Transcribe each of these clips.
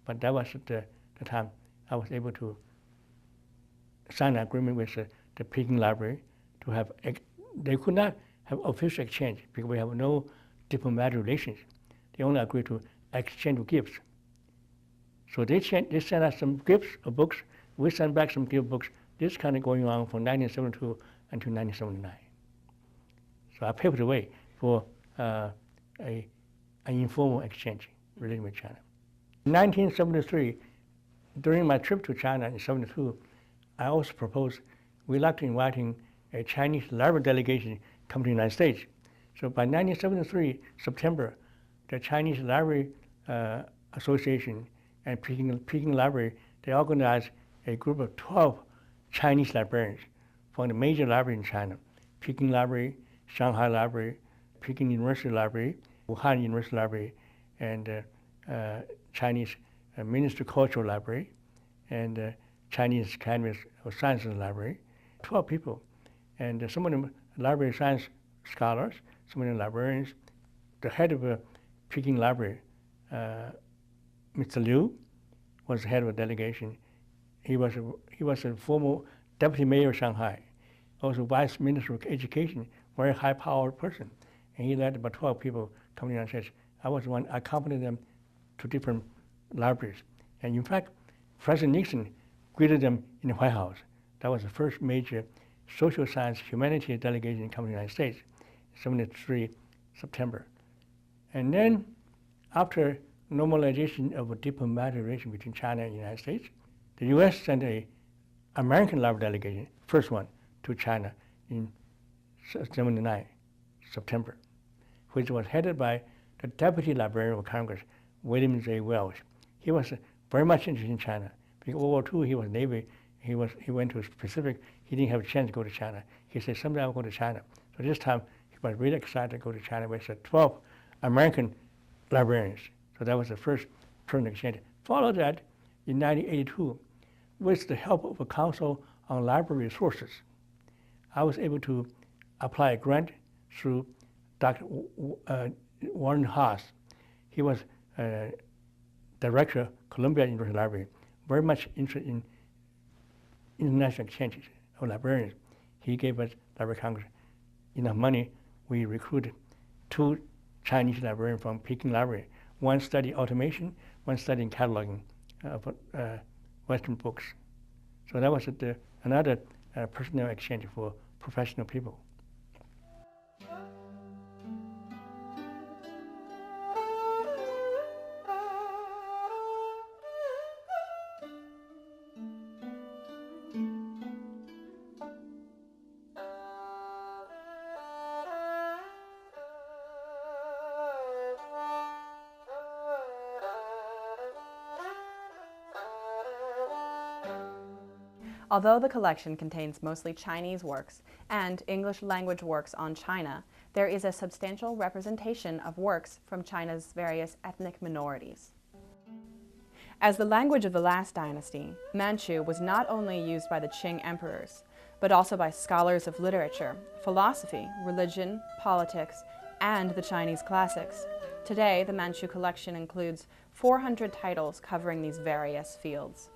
But that was the time I was able to sign an agreement with the Peking Library to have, they could not have official exchange because we have no diplomatic relations. They only agreed to exchange gifts. So they sent us some gifts of books. We sent back some gift books. This kind of going on from 1972 until 1979. So I paved the way for an informal exchange relating with China. In 1973, during my trip to China in 1972, I also proposed we'd like to invite a Chinese library delegation come to the United States. So by 1973, September, the Chinese Library Association and Peking Library, they organized a group of 12 Chinese librarians from the major libraries in China: Peking Library, Shanghai Library, Peking University Library, Wuhan University Library, and Chinese Ministry Cultural Library, and Chinese Academy of Sciences Library. 12 people, and some of them library science scholars, some of them librarians. The head of the Peking Library, Mr. Liu, was the head of a delegation. He was a former deputy mayor of Shanghai, also vice minister of education, very high-powered person, and he led about 12 people coming to the United States. I was the one, I accompanied them to different libraries, and in fact, President Nixon greeted them in the White House. That was the first major social science humanities delegation coming to the United States, 73 September. And then, after normalization of a diplomatic relation between China and the United States, the U.S. sent an American library delegation, first one, to China in 79 September, which was headed by the Deputy Librarian of Congress, William J. Welch. He was very much interested in China. Because World War II, he was Navy. He went to the Pacific. He didn't have a chance to go to China. He said, someday I'll go to China. So this time, he was really excited to go to China with 12 American librarians. So that was the first permanent exchange. Followed that, in 1982, with the help of a Council on Library Resources, I was able to apply a grant through Dr. Warren Haas. He was director, Columbia University Library, very much interested in international exchanges of librarians. He gave us, Library Congress, enough money. We recruited 2 Chinese librarians from Peking Library. One studied automation, one studying cataloging of Western books. So that was another personnel exchange for professional people. Although the collection contains mostly Chinese works and English language works on China, there is a substantial representation of works from China's various ethnic minorities. As the language of the last dynasty, Manchu was not only used by the Qing emperors, but also by scholars of literature, philosophy, religion, politics, and the Chinese classics. Today, the Manchu Collection includes 400 titles covering these various fields.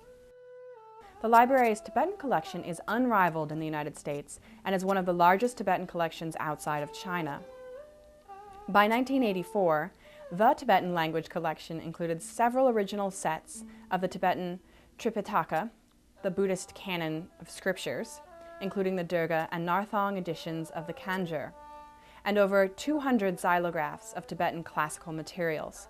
The library's Tibetan collection is unrivaled in the United States and is one of the largest Tibetan collections outside of China. By 1984, the Tibetan language collection included several original sets of the Tibetan Tripitaka, the Buddhist canon of scriptures, including the Durga and Narthong editions of the Kanjur, and over 200 xylographs of Tibetan classical materials.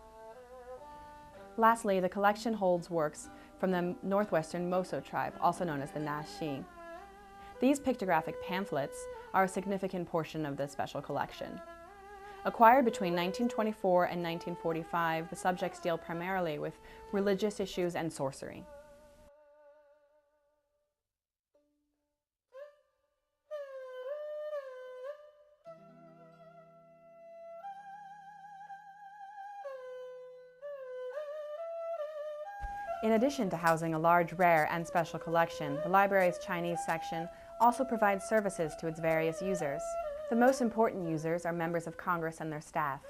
Lastly, the collection holds works from the northwestern Moso tribe, also known as the Nashi. These pictographic pamphlets are a significant portion of this special collection. Acquired between 1924 and 1945, the subjects deal primarily with religious issues and sorcery. In addition to housing a large, rare, and special collection, the library's Chinese section also provides services to its various users. The most important users are members of Congress and their staff.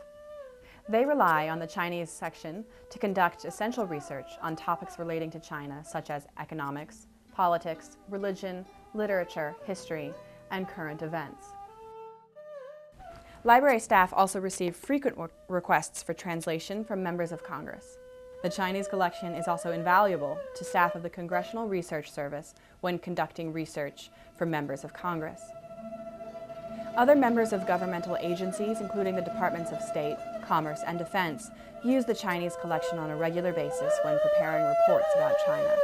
They rely on the Chinese section to conduct essential research on topics relating to China, such as economics, politics, religion, literature, history, and current events. Library staff also receive frequent requests for translation from members of Congress. The Chinese collection is also invaluable to staff of the Congressional Research Service when conducting research for members of Congress. Other members of governmental agencies, including the Departments of State, Commerce, and Defense, use the Chinese collection on a regular basis when preparing reports about China.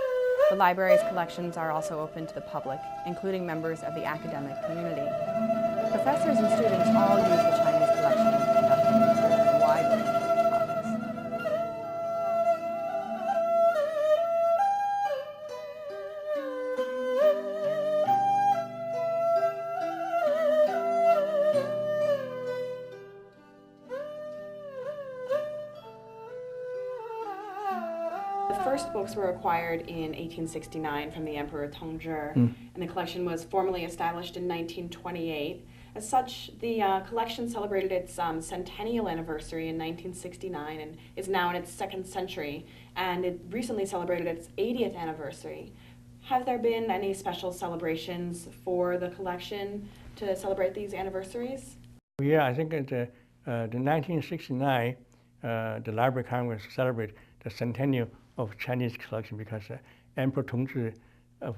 The library's collections are also open to the public, including members of the academic community. Professors and students all use the Chinese collection in conducting research on a wide range of topics. The first books were acquired in 1869 from the Emperor Tongzhi, and the collection was formally established in 1928. As such, the collection celebrated its centennial anniversary in 1969 and is now in its second century, and it recently celebrated its 80th anniversary. Have there been any special celebrations for the collection to celebrate these anniversaries? Yeah, I think the 1969, the Library Congress celebrated the centennial of Chinese collection because Emperor Tongzhi of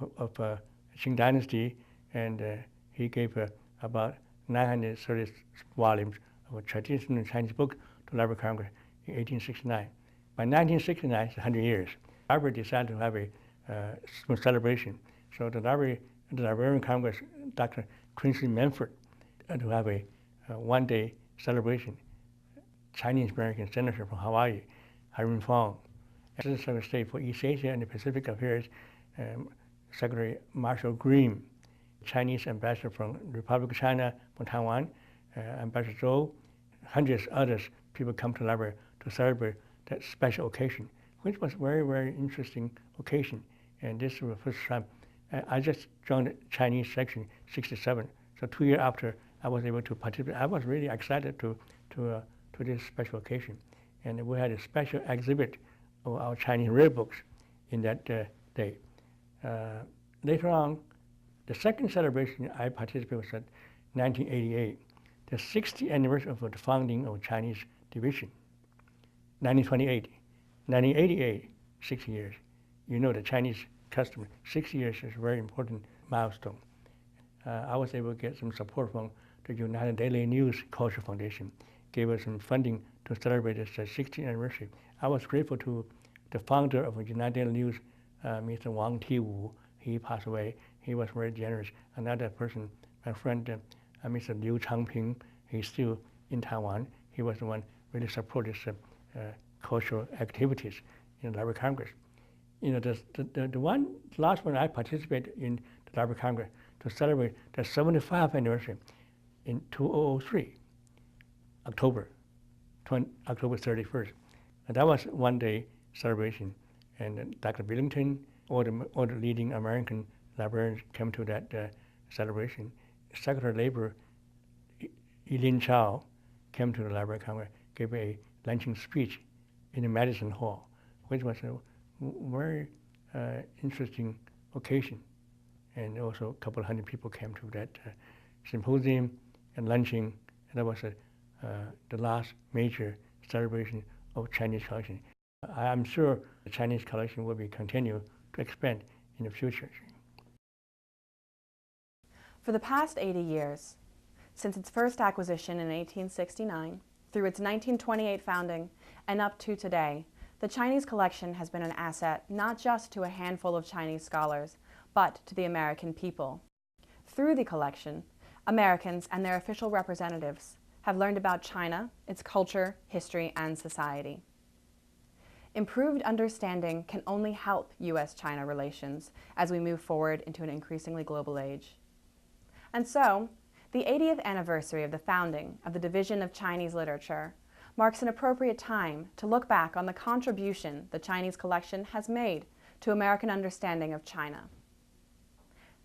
Qing Dynasty, and he gave about 930 volumes of a traditional Chinese book to Library Congress in 1869. By 1969, it's 100 years. The library decided to have a small celebration. So the Librarian Congress, Dr. Quincy Manford, to have a one-day celebration. Chinese-American Senator from Hawaii, Hiram Fong, Assistant Secretary of State for East Asia and the Pacific Affairs, Secretary Marshall Green, Chinese ambassador from the Republic of China, from Taiwan, Ambassador Zhou, hundreds others people come to the library to celebrate that special occasion, which was a very, very interesting occasion. And this was the first time. I just joined the Chinese section in '67, so 2 years after I was able to participate. I was really excited to this special occasion. And we had a special exhibit of our Chinese rare books in that day. Later on, the second celebration I participated was at 1988, the 60th anniversary of the founding of Chinese division. 1928, 1988, 6 years. You know the Chinese custom, 6 years is a very important milestone. I was able to get some support from the United Daily News Culture Foundation, gave us some funding to celebrate this 60th anniversary. I was grateful to the founder of United Daily News, Mr. Wang He passed away. He was very generous. Another person, my friend, Mr. Liu Changping, he's still in Taiwan. He was the one really supported cultural activities in the Library Congress. You know, the last one I participated in the Library Congress to celebrate the 75th anniversary in 2003, October 31st. And that was one-day celebration. And Dr. Billington, all the leading American librarians came to that celebration. Secretary of Labor, Eileen Chow, came to the Library Congress, gave a luncheon speech in the Madison Hall, which was a very interesting occasion. And also a couple of hundred people came to that symposium and luncheon. And that was the last major celebration of Chinese collection. I'm sure the Chinese collection will be continue to expand in the future. For the past 80 years, since its first acquisition in 1869, through its 1928 founding, and up to today, the Chinese collection has been an asset not just to a handful of Chinese scholars, but to the American people. Through the collection, Americans and their official representatives have learned about China, its culture, history, and society. Improved understanding can only help U.S.-China relations as we move forward into an increasingly global age. And so, the 80th anniversary of the founding of the Division of Chinese Literature marks an appropriate time to look back on the contribution the Chinese collection has made to American understanding of China.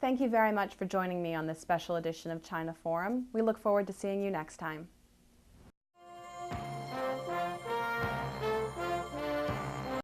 Thank you very much for joining me on this special edition of China Forum. We look forward to seeing you next time.